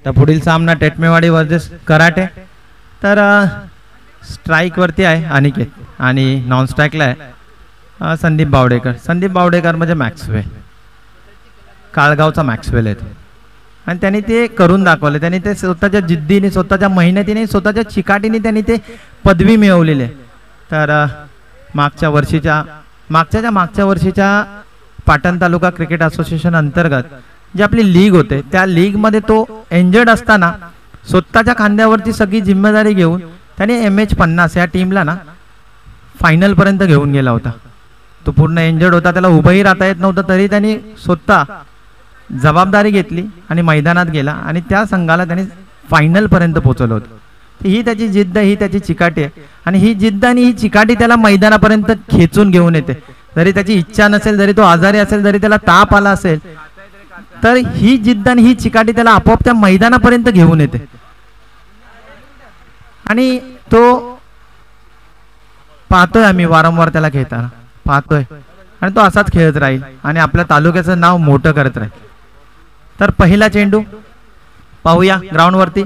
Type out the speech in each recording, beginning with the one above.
तर पुढील सामना टेटमेवाडी वर्सेस कराटे. तर स्ट्राईक वरती आहे अनिकेत आणि नॉन स्ट्राईकला आहे संदीप बावडेकर. संदीप बावडेकर म्हणजे मॅक्सवेल, काळगावचा मॅक्सवेल आहे तो. आणि त्यांनी ते करून दाखवले. त्यांनी ते स्वतःच्या जिद्दीने, स्वतःच्या मेहनतीने, स्वतःच्या चिकाटीने त्यांनी ते पदवी मिळवलेली आहे. तर मागच्या वर्षीच्या पाटण तालुका क्रिकेट असोसिएशन अंतर्गत जी आपली लीग होते त्या लीगमध्ये तो इंजर्ड असताना स्वतःच्या खांद्यावरती सगळी जिम्मेदारी घेऊन त्याने MH50 या टीमला ना फायनलपर्यंत घेऊन गेला होता. तो पूर्ण इंजर्ड होता, त्याला उभंही राहता येत नव्हतं, तरी त्यांनी स्वतः जबाबदारी घेतली आणि मैदानात गेला आणि त्या संघाला त्याने फायनलपर्यंत पोहोचवलं होतं. ही त्याची जिद्द, ही त्याची चिकाटी आहे. आणि ही जिद्द आणि ही चिकाटी त्याला मैदानापर्यंत खेचून घेऊन येते. जरी त्याची इच्छा नसेल, जरी तो आजारी असेल, जरी त्याला ताप आला असेल, तर ही जिद्द आणि ही चिकाटी त्याला आपोआप त्या मैदानापर्यंत घेऊन येते. आणि तो पाहतोय, आम्ही वारंवार त्याला खेळताना पाहतोय आणि तो असाच खेळत राहील आणि आपल्या तालुक्याचं नाव मोठं करत राहील. तर पहिला चेंडू पाहूया ग्राउंडवरती.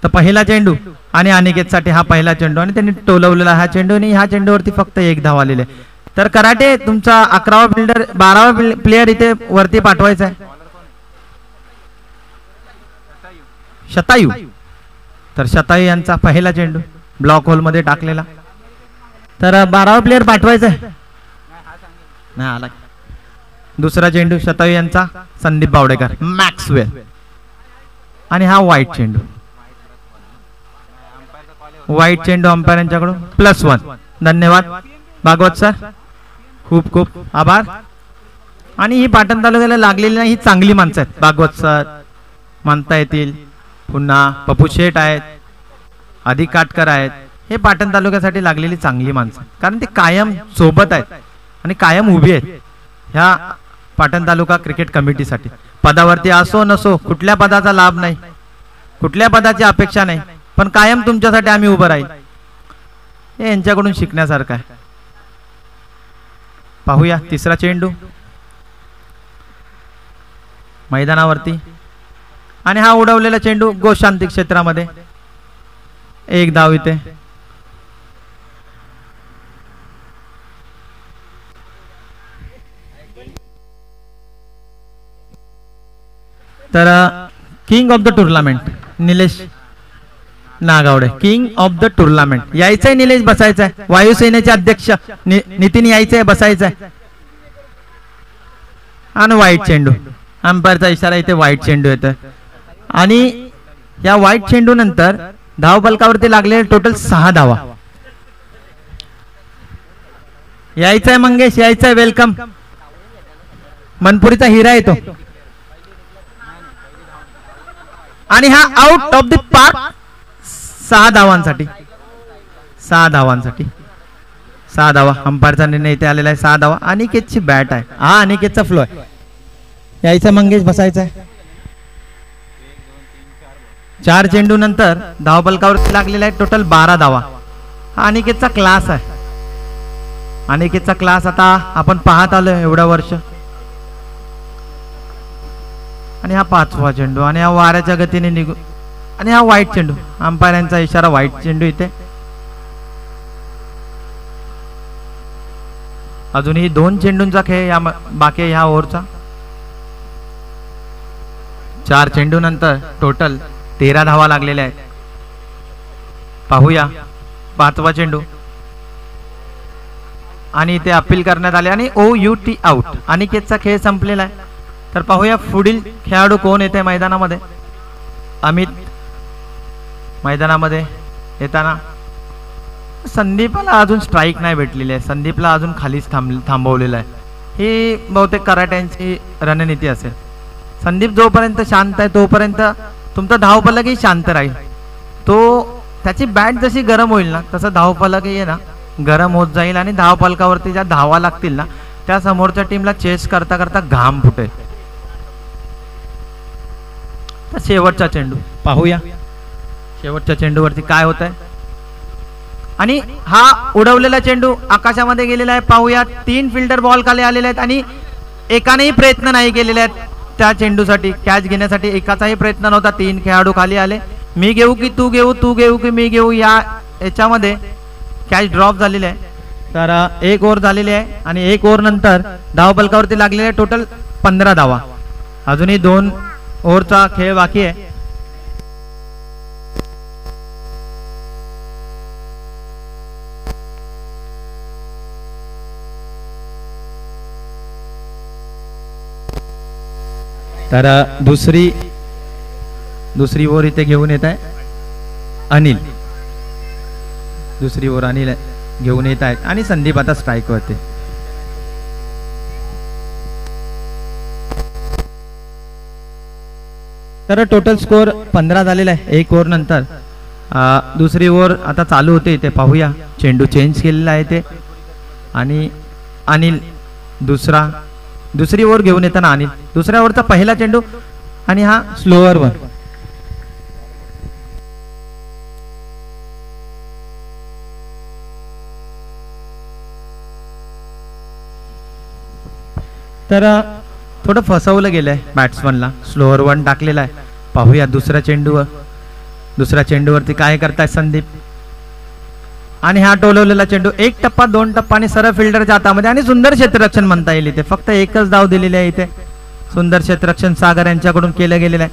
तर पहिला चेंडू आणि अनिकेतसाठी हा पहिला चेंडू आणि त्यांनी टोलवलेला हा चेंडू आणि ह्या चेंडूवरती फक्त एक धाव आलेले. तर कराटे तुमचा 11वा फिल्डर 12वा प्लेयर इथे वरती पाठवायचा आहे शतायू. तर शतायू यांचा पहिला चेंडू ब्लॉक होल मध्ये टाकलेला. तर 12वा प्लेयर पाठवायचा आहे, नाही आला. दुसरा चेंडू शतायू यांचा संदीप बावडेकर मॅक्सवेल आणि हा वाईट चेंडू. वाईट चेंडू अंपायर यांच्याकडून +1. धन्यवाद भागवत सर, खूप खूप आभार. आणि ही पाटण तालुक्याला लागलेली नाही, ही चांगली माणसं आहेत. भागवत सर म्हणता येतील, पुन्हा पप्पू शेठ आहेत, आधी काटकर आहेत. हे पाटण तालुक्यासाठी लागलेली चांगली माणसं, कारण ते कायम सोबत आहेत आणि कायम उभी आहेत ह्या पाटण तालुका क्रिकेट कमिटीसाठी. पदावरती असो नसो, कुठल्या पदाचा लाभ नाही, कुठल्या पदाची अपेक्षा नाही, पण कायम तुमच्यासाठी आम्ही उभं राहील. हे यांच्याकडून शिकण्यासारखं आहे. पाहूया तिसरा चेंडू मैदानावरती आणि हा उडवलेला चेंडू गोशांती क्षेत्रामध्ये. एक धाव इथे. तर king of the tournament Nilesh Nagawade, king of the tournament यायचंय. निलेश बसायचंय. वायुसेनेचे अध्यक्ष नितीन यायचंय, बसायचंय. आणि वाईट चेंडू, अंपायरचा इशारा, इथे वाईट चेंडू येतोय. आणि या वाईट चेंडू नंतर धावफलकावरती लागलेले टोटल 6 धावा. यायचंय मंगेश, यायचंय. वेलकम. मनपुरीचा हिरा येतो. आणि हा आउट ऑफ द पार्क. 6 धावांसाठी 6 धावांसाठी 6 धावा. अंपायरचा निर्णय इथे आलेला आहे. 6 धावा. अनिकेतची बॅट आहे. हा अनिकेतचा फ्लो आहे. यायचं मंगेश, बसायचं आहे. 4 चेंडू नंतर धावफलकावरती लागलेला आहे टोटल 12 धावा. हा अनिकेतचा क्लास आहे. अनिकेतचा क्लास आता आपण पाहत आलोय एवढ्या वर्ष. आणि हा 5वा चेंडू आणि हा वाऱ्याच्या गतीने निघू आणि हा वाईट चेंडू. अंपायरांचा इशारा, वाईट चेंडू इथे. अजूनही 2 चेंडूंचा खेळ या बाकी ह्या ओव्हरचा. 4 चेंडू नंतर टोटल 13 धावा लागलेल्या आहेत. पाहूया 5वा चेंडू आणि इथे अपील करण्यात आले आणि OUT आउट. अनिकेतचा खेळ संपलेला आहे. तर पाहूया पुढील खेळाडू कोण येते मैदानामध्ये. अमित मैदानामध्ये येताना. संदीपला अजून स्ट्राईक नाही भेटलेली आहे. संदीपला अजून खालीच थांबवलेलं आहे. ही बहुतेक कराट्यांची रणनीती असेल. संदीप जोपर्यंत शांत आहे तोपर्यंत तुमचा धावफलकही शांत राहील. तो त्याची बॅट जशी गरम होईल ना, तसं धावफलकही आहे ना गरम होत जाईल आणि धावफलकावरती ज्या धावा लागतील ना, त्या समोरच्या टीमला चेस करता करता घाम फुटेल. तर शेवटचा चेंडू पाहूया. शेवटच्या चेंडूवरती काय होत आहे. आणि हा उडवलेला चेंडू आकाशामध्ये गेलेला आहे. पाहूया 3 फिल्डर बॉल खाली आलेले आहेत आणि एकानेही प्रयत्न नाही केलेले आहेत त्या चेंडूसाठी, कॅच घेण्यासाठी एकाचाही प्रयत्न नव्हता. 3 खेळाडू खाली आले. मी घेऊ की तू घेऊ, तू घेऊ की मी घेऊ, याच्यामध्ये कॅच ड्रॉप झालेली आहे. तर 1 ओव्हर झालेली आहे आणि 1 ओव्हर नंतर धावफलकावरती लागलेले टोटल 15 धावा. अजूनही 2 ओव्हरचा खेळ बाकी आहे. तर दुसरी ओव्हर इथे घेऊन येत आहे अनिल. दुसरी ओव्हर अनिल घेऊन येत आहेत आणि संदीप आता स्ट्राईक वरती. तर टोटल स्कोअर 15 झालेला आहे 1 ओव्हर नंतर. दुसरी ओव्हर आता चालू होते. इथे पाहूया चेंडू चेंज केलेला आहे ते आणि अनिल दुसरी ओव्हर घेऊन येताना अनिल दुसऱ्या ओव्हरचा पहिला चेंडू आणि हा स्लोअर वर. तर थोडं फसवलं गेलंय बॅट्समनला. स्लोअर 1 टाकलेला आहे. पाहूया दुसऱ्या चेंडूवरती काय करताय संदीप. आणि हा टोलवलेला चेंडू 1 टप्पा 2 टप्पा आणि सरळ फिल्डरच्या हातामध्ये आणि सुंदर क्षेत्ररक्षण म्हणता येईल. इथे फक्त एकच धाव दिलेली आहे. इथे सुंदर क्षेत्ररक्षण सागर यांच्याकडून केलं गेलेलं आहे.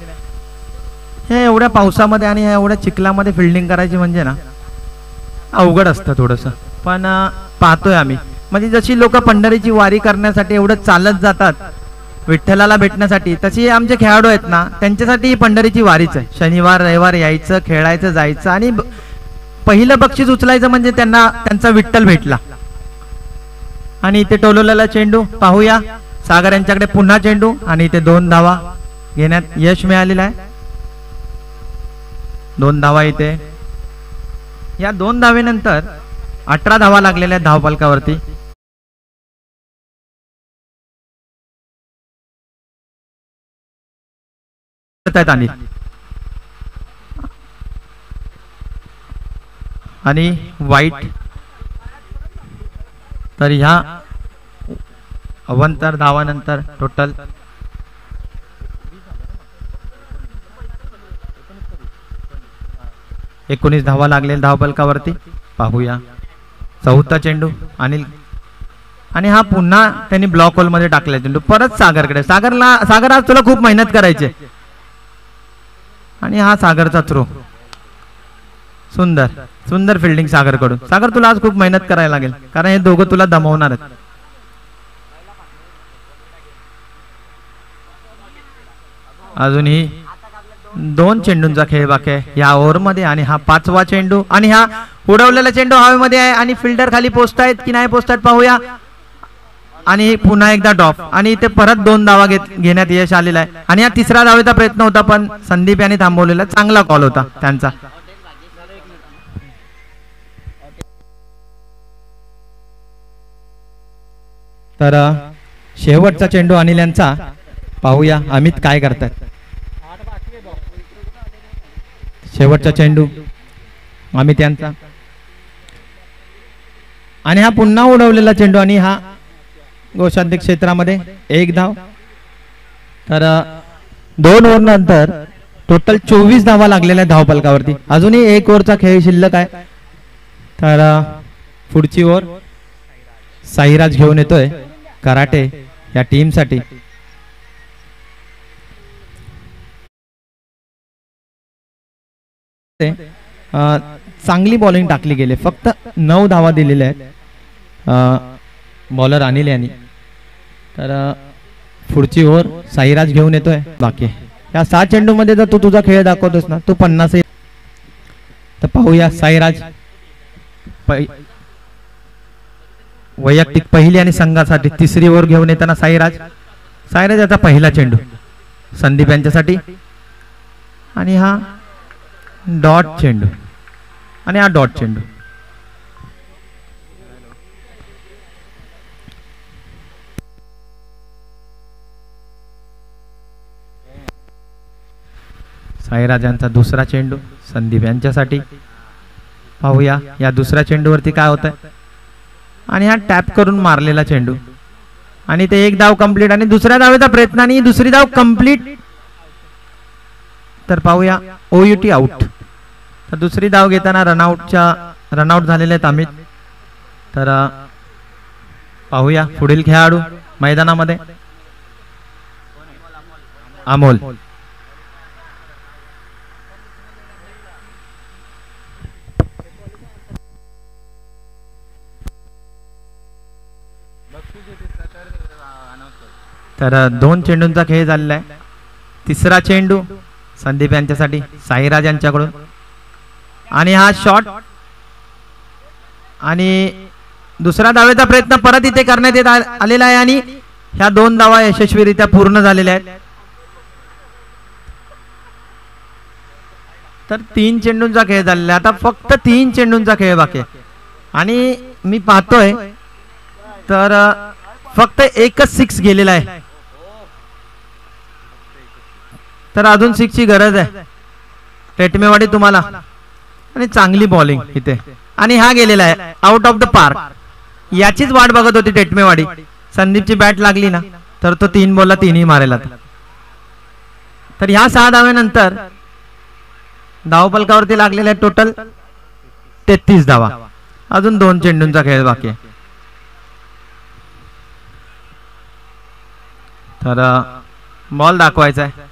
हे एवढ्या पावसामध्ये आणि एवढ्या चिखलामध्ये फिल्डिंग करायची म्हणजे ना अवघड असतं थोडंसं. पण पाहतोय आम्ही म्हणजे जशी लोक पंढरीची वारी करण्यासाठी एवढं चालत जातात विठ्ठलाला भेटण्यासाठी, तशी आमचे खेळाडू आहेत ना त्यांच्यासाठी ही पंढरीची वारीच आहे. शनिवार रविवार यायचं, खेळायचं, जायचं आणि पहिलं बक्षीस उचलायचं म्हणजे त्यांचा विठ्ठल भेटला. आणि इथे टोलवलेला चेंडू पाहूया सागर यांच्याकडे पुन्हा चेंडू आणि इथे 2 धावा घेण्यात यश मिळालेलं आहे. 2 धावा इथे. या 2 धावेनंतर 18 धावा लागलेल्या आहेत धावफलकावरती. आणि वाईट. तर ह्या अवंतर धावानंतर टोटल 19 धावा लागलेल्या धावफलकावरती. पाहूया चौथा चेंडू अनिल आणि हा पुन्हा त्यांनी ब्लॉक होल मध्ये टाकला चेंडू परत सागरकडे. सागर आज तुला खूप मेहनत करायची आणि हा सागरचा थ्रो. सुंदर फिल्डिंग सागर कडून. सागर तुला आज खूप मेहनत करायला लागेल कारण हे दोघं तुला दमवणार आहेत. अजूनही 2 चेंडूंचा खेळ बाकी आहे या ओव्हर मध्ये आणि हा 5वा चेंडू आणि हा उडवलेला चेंडू हवेमध्ये आहे आणि फिल्डर खाली पोहोचतायत की नाही पोहोचतायत पाहूया. आणि पुन्हा एकदा ड्रॉप आणि इथे परत 2 धावा घेण्यात यश आलेला आहे. आणि हा 3रा धावेचा प्रयत्न होता पण संदीप यांनी थांबवलेला. चांगला कॉल होता त्यांचा. तर शेवटचा चेंडू अनिल यांचा. पाहूया अमित काय करतात. शेवटचा चेंडू अमित यांचा आणि हा पुन्हा उडवलेला चेंडू आणि हा गोशांतिक क्षेत्रामध्ये 1 धाव. तर 2 ओव्हर नंतर टोटल 24 धावा लागलेल्या धावफलकावरती. अजूनही 1 ओव्हरचा खेळ शिल्लक आहे. तर पुढची ओव्हर साईराज घेऊन येतोय कराटे या टीम साठी. चांगली बॉलिंग टाकली गेली. फक्त 9 धावा दिलेल्या आहेत बॉलर अनिल यांनी. तर पुढची ओव्हर साईराज घेऊन येतोय. बाकी या 6 चेंडू मध्ये जर तू तुझा खेळ दाखवतोस ना तू 50. तर पाहूया साईराज वैयक्तिक पहिली आणि संघासाठी 3री ओव्हर घेऊन येताना साईराज याचा पहिला चेंडू संदीप यांच्यासाठी आणि हा डॉट चेंडू आणि हा डॉट चेंडू. साईराज यांचा दुसरा चेंडू संदीप यांच्यासाठी. पाहूया या दुसऱ्या चेंडूवरती काय होत आहे आणि हा टॅप करून मारलेला चेंडू आणि ते एक धाव कंप्लीट आणि दुसऱ्या धावेचा प्रयत्न आणि दुसरी धाव कंप्लीट. तर पाहूया OUT आउट. तर दुसरी धाव घेताना रनआउट झालेले आहेत अमित. तर पाहूया पुढील खेळाडू मैदानामध्ये अमोल. तर 2 चेंडूंचा खेळ झालेला आहे. तिसरा चेंडू संदीप यांच्यासाठी साईराज यांच्याकडून आणि हा शॉट आणि दुसरा धावेचा प्रयत्न परत इथे करण्यात येत आलेला आहे आणि ह्या 2 धावा यशस्वीरित्या पूर्ण झालेल्या आहेत. तर 3 चेंडूंचा खेळ झालेला आहे. आता फक्त 3 चेंडूंचा खेळ बाकी आहे आणि मी पाहतोय तर फक्त एकच 6 गेलेला आहे. तर अजून 6 ची गरज आहे. टेटमेवाडी तुम्हाला आणि चांगली बॉलिंग इथे आणि हा गेलेला आहे आउट ऑफ द पार्क. याचीच वाट बघत होती टेटमेवाडी. संदीपची बॅट लागली ना तर तो 3 बॉलला 3ही मारेल. तर ह्या 6 धाव्यानंतर धावफलकावरती लागलेल्या टोटल 33 धावा. अजून 2 चेंडूंचा खेळ बाकी आहे. तर बॉल दाखवायचा आहे.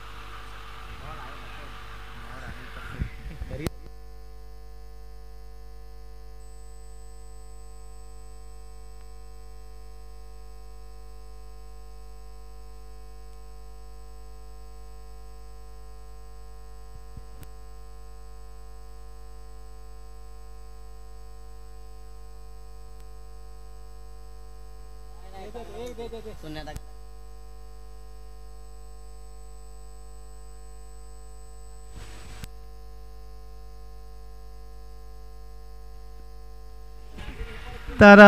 तर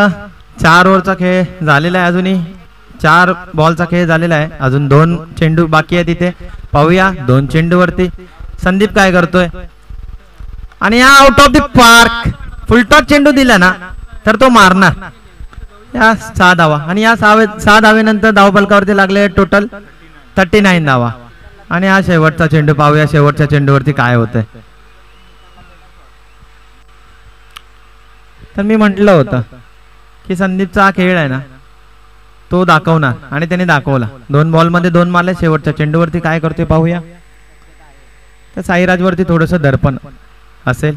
4 ओव्हरचा खेळ झालेला आहे. अजूनही 4 बॉलचा खेळ झालेला आहे. अजून 2 चेंडू बाकी आहे. तिथे पाहूया 2 चेंडूवरती संदीप काय करतोय आणि हा out of the park. Full toss चेंडू दिला ना तर तो मारणार. या 6 धावा आणि या 6 धावेनंतर धावफलकावरती लागले टोटल 39 धावा आणि हा शेवटचा चेंडू. पाहूया शेवटच्या चेंडूवरती काय होतंय. तर मी म्हटलं होतं की संदीपचा हा खेळ आहे ना तो दाखवणार आणि त्याने दाखवला. 2 बॉलमध्ये 2 मारले. शेवटच्या चेंडूवरती काय करतोय पाहूया. तर साईराजवरती थोडंसं दडपण असेल,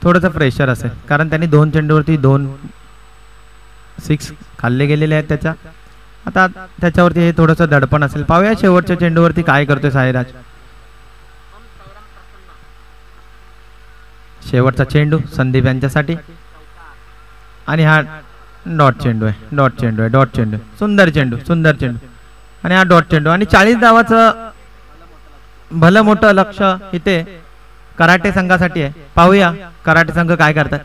थोडंसं प्रेशर असेल कारण त्यांनी 2 चेंडूवरती 2 6 खाल्ले गेलेले आहेत त्याच्या. आता त्याच्यावरती हे थोडंसं दडपण असेल. पाहूया शेवटच्या चेंडूवरती काय करतोय साईराज. शेवटचा चेंडू संदीप यांच्यासाठी आणि हा डॉट चेंडू आहे. सुंदर चेंडू आणि हा डॉट चेंडू आणि 40 धावाचं भलं मोठं लक्ष इथे कराटे संघासाठी आहे. पाहूया कराटे संघ काय करतात.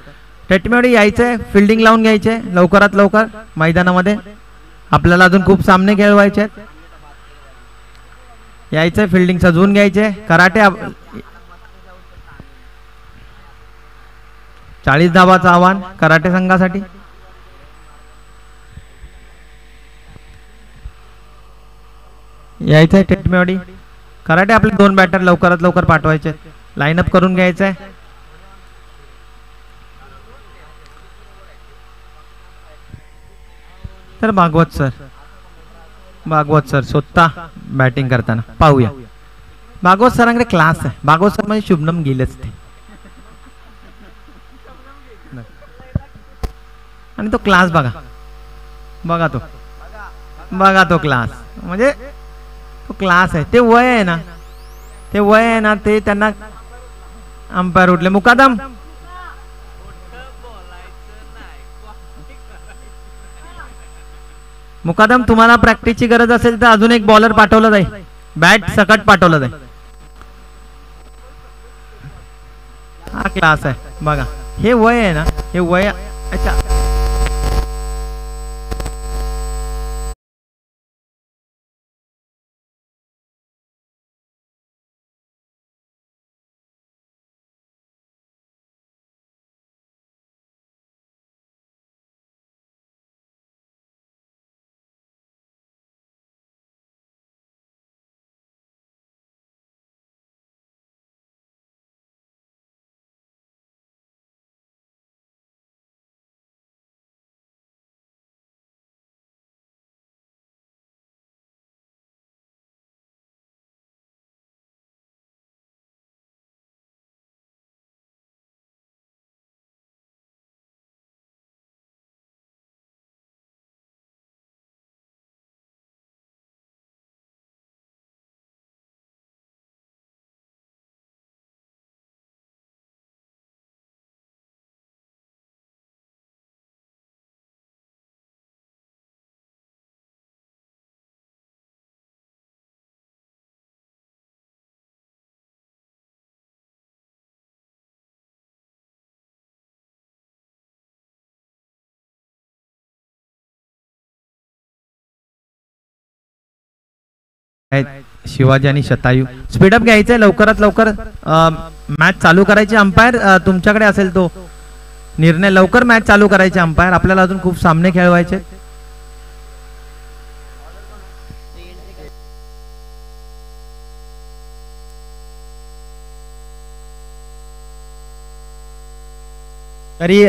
टेटमेवाडी यायचंय, फिल्डिंग लावून घ्यायचे लवकरात लवकर मैदानामध्ये. आपल्याला अजून खूप सामने खेळवायचे आहेत. यायचंय, फिल्डिंग सजवून घ्यायचे. कराटे 40 धावाचं आव्हान कराटे संघासाठी. यायचंय टेटमेवाडी. कराटे आपले 2 बॅटर लवकरात लवकर पाठवायचे. लाईनअप करून घ्यायचंय. तर भागवत सर स्वतः बॅटिंग करताना पाहूया. भागवत सरांकडे क्लास आहे. भागवत सर म्हणजे शुभनम गिलच ते आणि तो क्लास बघा तो क्लास म्हणजे तो क्लास आहे. ते वय आहे ना ते त्यांना अंपायर उठले. मुकादम तुम्हाला प्रॅक्टिसची गरज असेल तर अजून एक बॉलर पाठवला जाईल. बॅट सकट पाठवला जाईल. हा क्लास आहे बघा. हे वय आहे ना, हे वय. अच्छा शिवाजी आणि शतायू. स्पीडअप घ्यायचंय, लवकरात लवकर मॅच चालू करायची. अंपायर तुमच्याकडे असेल तो निर्णय, लवकर मॅच चालू करायची अंपायर, आपल्याला अजून खूप सामने खेळवायचे. तरी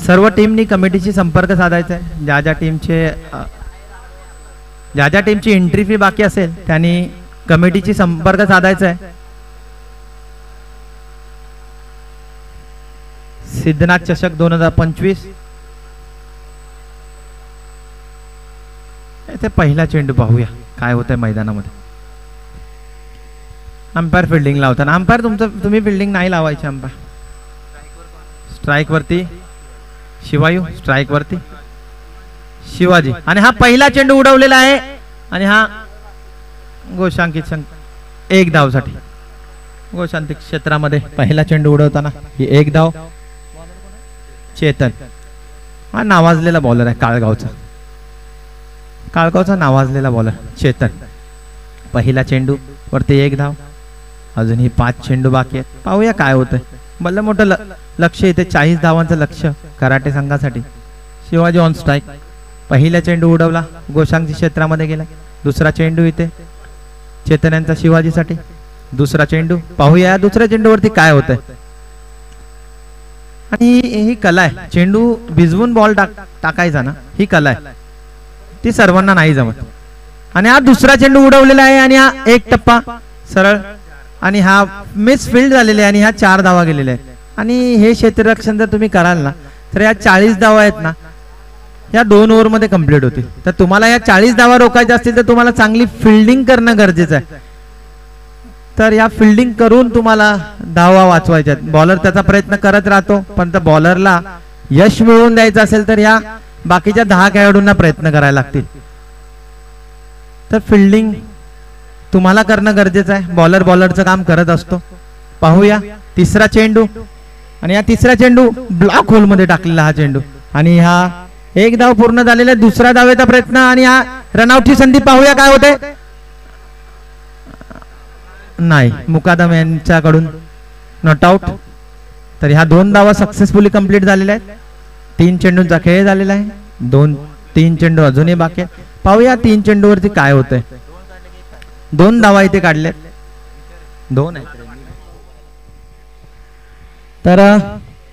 सर्व टीमनी कमिटीशी संपर्क साधायचा आहे. ज्या ज्या टीमची एंट्री फी बाकी असेल त्यांनी कमिटीशी संपर्क साधायचा आहे. सिद्धनाथ चषक 2025 ते पहिला चेंडू पाहूया काय होतंय मैदानामध्ये. अंपायर फिल्डिंग लावताना, अंपायर तुम्ही फिल्डिंग नाही लावायची. अंपायर स्ट्राइक वरती शिवायू, स्ट्राइक वरती शिवाजी. आणि हा पहिला चेंडू उडवलेला आहे आणि हा गोशांकित एक धावसाठी. गोशांकित क्षेत्रामध्ये पहिला चेंडू उडवताना ही एक धाव. चेतन हा नावाजलेला बॉलर आहे, काळगावचा नावाजलेला बॉलर चेतन. पहिला चेंडू वरती एक धाव. अजूनही 5 चेंडू बाकी आहेत, पाहूया काय होतंय. भलं मोठं लक्ष इथे 40 धावांचं लक्ष कराटे संघासाठी. Shivaji on strike. पहिला चेंडू उडवला, गोशांकी क्षेत्रामध्ये गेला. दुसरा चेंडू इथे चेतन यांचा शिवाजीसाठी. दुसरा चेंडू पाहूया दुसऱ्या चेंडूवरती काय होतंय. आणि ही कला आहे, चेंडू भिजवून बॉल टाकायचा ना, ही कला आहे, ती सर्वांना नाही जमत. आणि हा दुसरा चेंडू उडवलेला आहे आणि हा एक टप्पा सरळ आणि हा मिस फील्ड झालेले आहे आणि ह्या 4 धावा गेलेल्या आहेत. आणि हे क्षेत्ररक्षण जर तुम्ही कराल ना तर या 40 धावा आहेत ना या 2 ओव्हरमध्ये कंप्लीट होतील. तर तुम्हाला या 40 धावा रोखायच्या असतील तर तुम्हाला चांगली फिल्डिंग करणं गरजेचं आहे. तर या फिल्डिंग करून तुम्हाला धावा वाचवायच्या. बॉलर त्याचा प्रयत्न करत राहतो, पण त्या बॉलरला यश मिळवून द्यायचं असेल तर या बाकीच्या 10 खेळाडूंना प्रयत्न करायला लागतील. तर फिल्डिंग तुम्हाला करणं गरजेचं आहे. बॉलरचं काम करत असतो. पाहूया तिसरा चेंडू आणि या तिसरा चेंडू ब्लॉक होल मध्ये टाकलेला हा चेंडू. आणि हा एक धाव पूर्ण झालेला, दुसरा धावेचा प्रयत्न आणि हा रनआउटची संधी. पाहूया काय होते. नाही, मुकादम यांच्याकडून नॉट आउट. तर ह्या 2 धावा सक्सेसफुली कंप्लीट झालेल्या आहेत. 3 चेंडूंचा खेळ झालेला आहे. 3 चेंडू अजूनही बाकी आहेत. पाहूया 3 चेंडूवरती काय होतंय. 2 धावा इथे काढल्यात, 2 आहेत. तर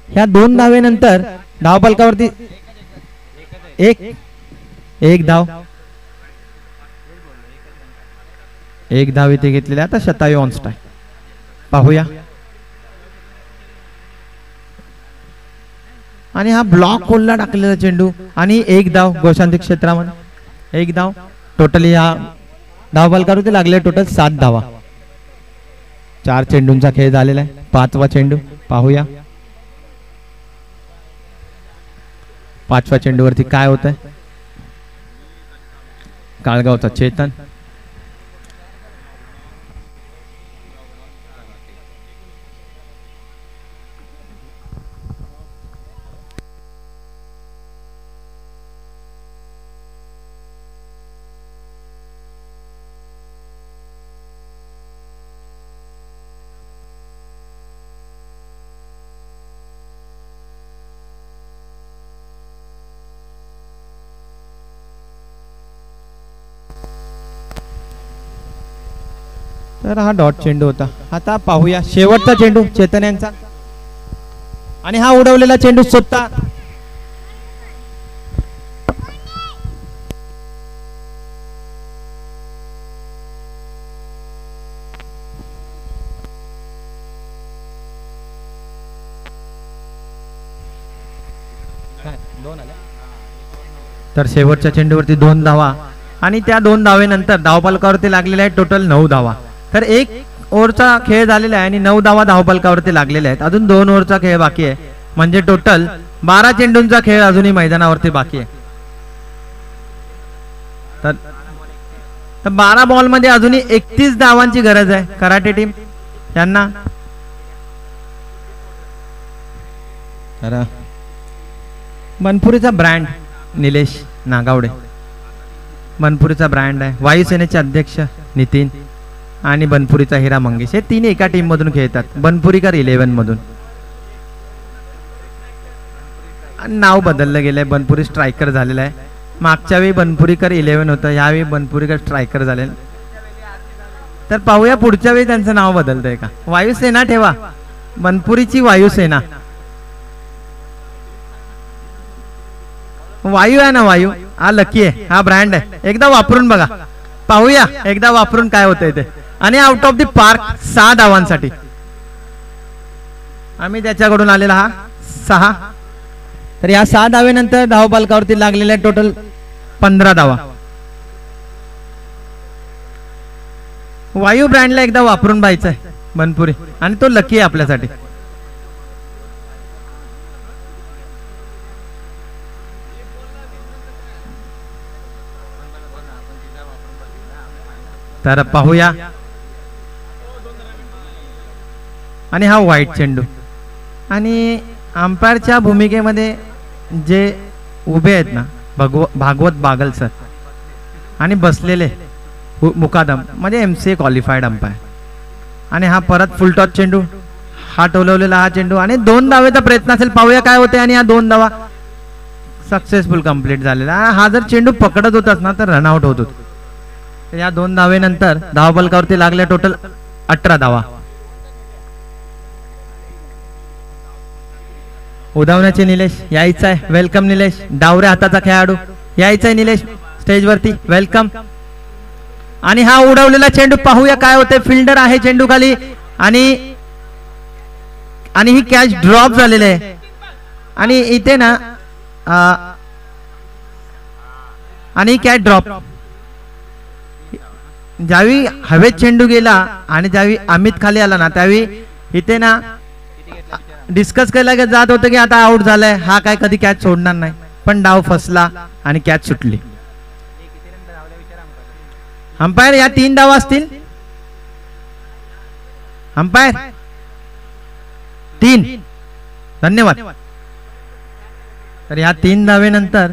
ह्या 2 धावेनंतर धावफलकावरती एक धाव, एक धाव इथे घेतलेली. आता शतायू ऑन स्ट्राइक. पाहूया. आणि हा ब्लॉक होलला टाकलेला चेंडू आणि एक धाव गोशांती क्षेत्रामध्ये. एक धाव. टोटली हा धावफलकावरती लागले टोटल 7 धावा. 4 चेंडूंचा खेळ झालेला आहे. 5वा चेंडू पाहूया. 5व्या चेंडूवरती काय होतंय. काळगावचा चेतन. तर हा डॉट चेंडू होता. आता पाहूया शेवटचा चेंडू चेतन यांचा. आणि हा उडवलेला चेंडू स्वतः तर शेवटच्या चेंडूवरती 2 धावा आणि त्या 2 धावेनंतर धावफलकावरती लागलेले आहेत टोटल 9 धावा. तर 1 ओव्हरचा खेळ झालेला आहे आणि 9 धावा धावफलकावरती लागलेल्या आहेत. अजून 2 ओव्हरचा खेळ बाकी आहे, म्हणजे टोटल 12 चेंडूंचा खेळ अजूनही मैदानावरती बाकी आहे. तर 12 बॉल मध्ये अजूनही 31 धावांची गरज आहे कराटे टीम यांना. तर मनपुरीचा ब्रँड निलेश नागावडे, मनपुरीचा ब्रँड आहे. वायुसेनेचे अध्यक्ष नितीन आणि बनपुरीचा हिरा मंगेश, हे तीन एका टीम मधून खेळतात. बनपुरीकर 11 मधून. नाव बदललं गेलंय, बनपुरी स्ट्रायकर झालेलं आहे. मागच्या वेळी बनपुरीकर 11 होतं, यावेळी बनपुरीकर स्ट्रायकर झालेलं. तर पाहूया पुढच्या वेळी त्यांचं नाव बदलतंय का. वायुसेना ठेवा, बनपुरीची वायुसेना. वायू आहे ना, वायू हा लकी आहे, हा ब्रँड आहे. एकदा वापरून बघा, पाहूया एकदा वापरून काय होतंय ते. आणि आउट ऑफ द पार्क 6 धावांसाठी आम्ही त्याच्याकडून आलेला हा 6. तर या 6 धावेनंतर धावफलकावरती लागलेल्या टोटल 15 धावा. वायू ब्रँडला एकदा वापरून पाहायचं आहे बनपुरी, आणि तो लकी आहे आपल्यासाठी. तर पाहूया. आणि हा व्हाईट चेंडू. आणि अंपायरच्या भूमिकेमध्ये जे उभे आहेत ना, भागवत बागल सर, आणि बसलेले मुकादम म्हणजे MCA क्वालिफाईड अंपायर. आणि हा परत फुलटॉस चेंडू, हा टोलवलेला हा चेंडू, आणि 2 धावेचा प्रयत्न असेल. पाहूया काय होते. आणि या 2 धावा सक्सेसफुल कंप्लीट झालेला. हा जर चेंडू पकडत होताच ना तर रनआउट होत होत. या 2 धावेनंतर धावफलकावरती लागल्या टोटल 18 धावा. उदावण्याचे निलेश यायचं आहे, वेलकम निलेश. डावऱ्या हाताचा खेळाडू यायचा आहे निलेश स्टेजवरती, वेलकम. आणि हा उडवलेला चेंडू, पाहूया काय होते. फिल्डर आहे चेंडू खाली, आणि ही कॅच ड्रॉप झालेली आहे. आणि इथे ना आणि कॅच ड्रॉप. ज्यावेळी हवेत चेंडू गेला आणि ज्यावेळी अमित खाली आला ना, त्यावेळी इथे ना डिस्कस केला जात होतं की आता आउट झालाय, हा काय कधी कॅच सोडणार नाही. पण डाव फसला आणि कॅच सुटली. अंपायर या 3 धावा असतील. अंपायर 3. धन्यवाद. तर या 3 धावेनंतर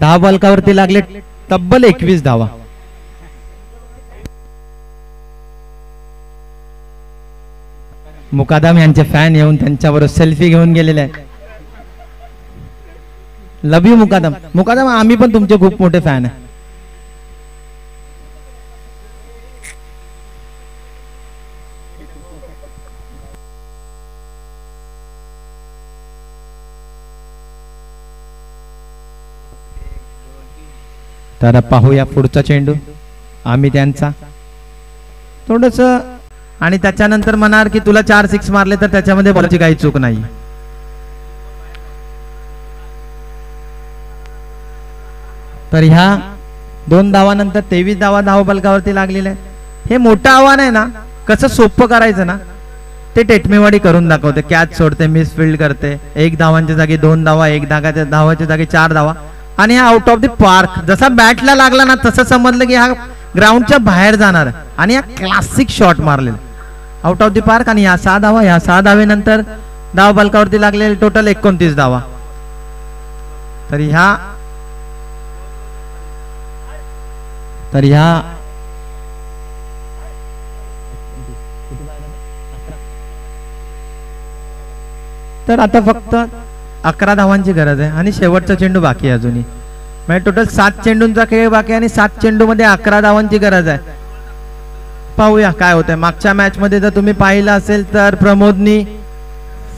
धावफलकावरती लागले तब्बल 21 धावा. मुकादम यांचे फॅन येऊन त्यांच्याबरोबर सेल्फी घेऊन गेलेले आहेत. लव यू मुकादम. मुकादम आम्ही पण तुमचे खूप मोठे फॅन आहे. तर पाहूया पुढचा चेंडू आम्ही त्यांचा थोडस. आणि त्याच्यानंतर म्हणाल की तुला 4 6 मारले, तर त्याच्यामध्ये बॉलची काही चूक नाही. तर ह्या 2 धावानंतर 23 धावा धावफलकावरती लागलेल्या आहेत. हे मोठं आव्हान आहे ना, कसं सोपं करायचं ना ते टेटमेवाडी करून दाखवते. कॅच सोडते, मिस फील्ड करते, 1 धावांच्या जागी 2 धावा, 1 धावाच्या जागी 4 धावा. आणि हा आउट ऑफ द पार्क. जसा बॅटला लागला ना तसं समजलं की हा ग्राउंडच्या बाहेर जाणार आहे. आणि हा क्लासिक शॉट मारलेला आउट ऑफ द पार्क. आणि या 6 धावा. या 6 धावेनंतर धावफलकावरती लागलेले टोटल 29 धावा. तर ह्या तर आता फक्त 11 धावांची गरज आहे. आणि शेवटचा चेंडू बाकी आहे अजूनही. म्हणजे टोटल 7 चेंडूंचा खेळ बाकी आहे, आणि 7 चेंडू मध्ये 11 धावांची गरज आहे. पाहूया काय होतंय. मागच्या मॅच मध्ये जर तुम्ही पाहिलं असेल तर प्रमोदनी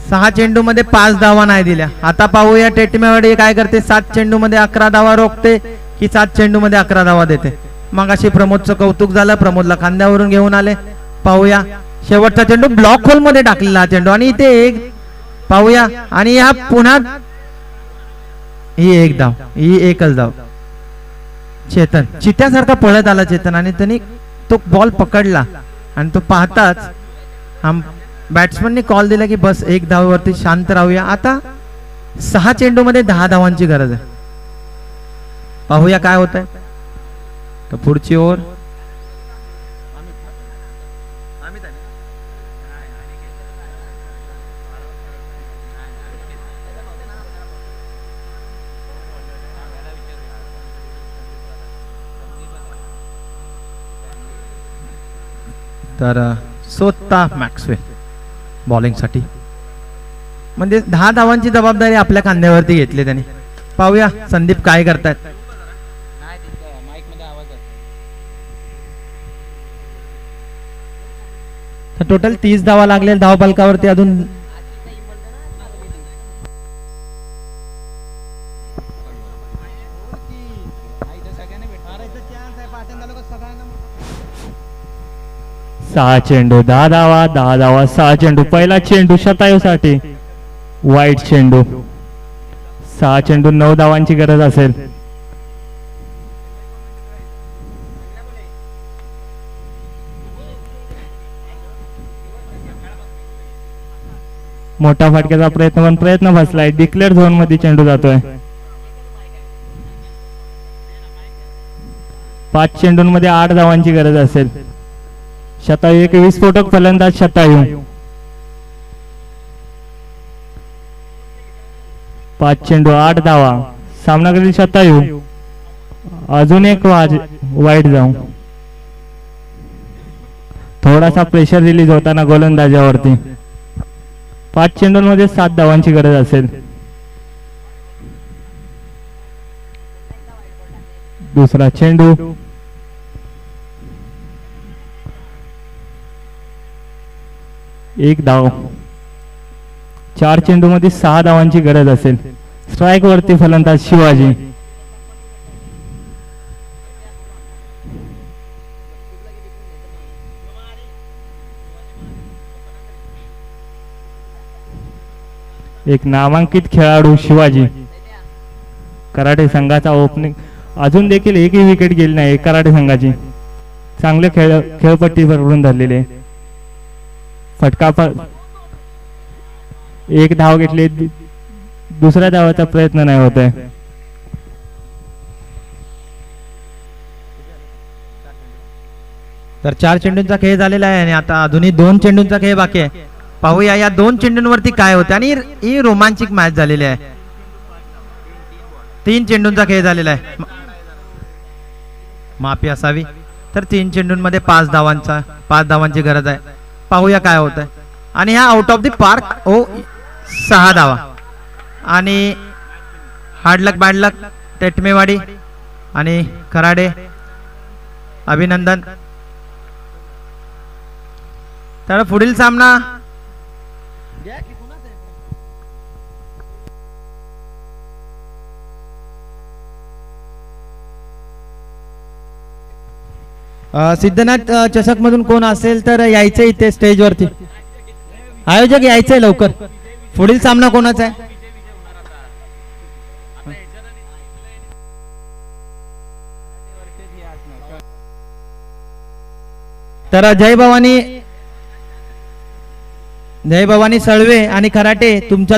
6 चेंडू मध्ये 5 धावा नाही दिल्या. आता पाहूया टेटमेवाडी काय करते. 7 चेंडू मध्ये 11 धावा रोखते की 7 चेंडू मध्ये 11 धावा देते. मग अशी प्रमोदचं कौतुक झालं, प्रमोदला खांद्यावरून घेऊन आले. पाहूया शेवटचा चेंडू ब्लॉक होल मध्ये टाकलेला हा चेंडू. आणि इथे एक पाहूया. आणि हा पुन्हा ही 1 धाव, ही एकच धाव. चेतन चित्यासारखा पळत आला चेतन, आणि त्यांनी तो बॉल पकडला. आणि तो पाहताच बॅट्समनने कॉल दिला की बस 1 धावेवरती शांत राहूया. आता 6 चेंडू मध्ये 10 धावांची गरज आहे. पाहूया काय होत आहे. तर पुढची ओव्हर तर स्वतः मॅक्सवेल बॉलिंगसाठी, म्हणजे 10 धावांची जबाबदारी आपल्या खांद्यावरती घेतली त्याने. पाहूया संदीप काय करतायत. तर टोटल 30 धावा लागले धावफलकावरती अजून. सहा चेंडू 10 धावा, 10 धावा 6 चेंडू. पहिला चेंडू शतायूसाठी वाईट चेंडू. 6 चेंडू 9 धावांची गरज असेल. मोठा फटक्याचा प्रयत्न फसलाय. डिक्लेअर झोन मध्ये चेंडू जातोय. 5 चेंडूंमध्ये 8 धावांची गरज असेल. शतायू एक विस्फोटक फलंदाज शतायू. 5 चेंडू 8 धावा. सामनाकडील शतायू अजून एक वाईट जाऊ. थोडासा प्रेशर रिलीज होताना गोलंदाजावरती. 5 चेंडूंमध्ये 7 धावांची गरज असेल. दुसरा चेंडू 1 धाव. 4 चेंडूमध्ये 6 धावांची गरज असेल. स्ट्राईक वरती फलंदाज शिवाजी. एक नामांकित खेळाडू शिवाजी. कराटे संघाचा ओपनिंग. अजून देखील एकही विकेट गेली नाही कराटे संघाची. चांगले खेळपट्टीवरून धरलेले. फटका एक धाव घेतली. दुसऱ्या धावाचा प्रयत्न नाही होत आहे. तर 4 चेंडूंचा खेळ झालेला आहे आणि आता अजूनही 2 चेंडूंचा खेळ बाकी आहे. पाहूया या 2 चेंडूंवरती काय होते. आणि ही रोमांचिक मॅच झालेली आहे. 3 चेंडूंचा खेळ झालेला आहे. माफी असावी. तर 3 चेंडूंमध्ये 5 धावांची गरज आहे. पाहूया काय होत आहे. आणि हा आउट ऑफ द पार्क 6 धावा. आणि हार्डलक बॅडलक टेटमेवाडी आणि खराडे अभिनंदन. तर पुढील सामना सिद्धनाथ चषक मधून कोण असेल तर यायचं इथे स्टेजवरती. आयोजक यायचंय लवकर. पुढील सामना कोणाचा आहे. तर जय भवानी सळवे आणि खराटे तुमच्या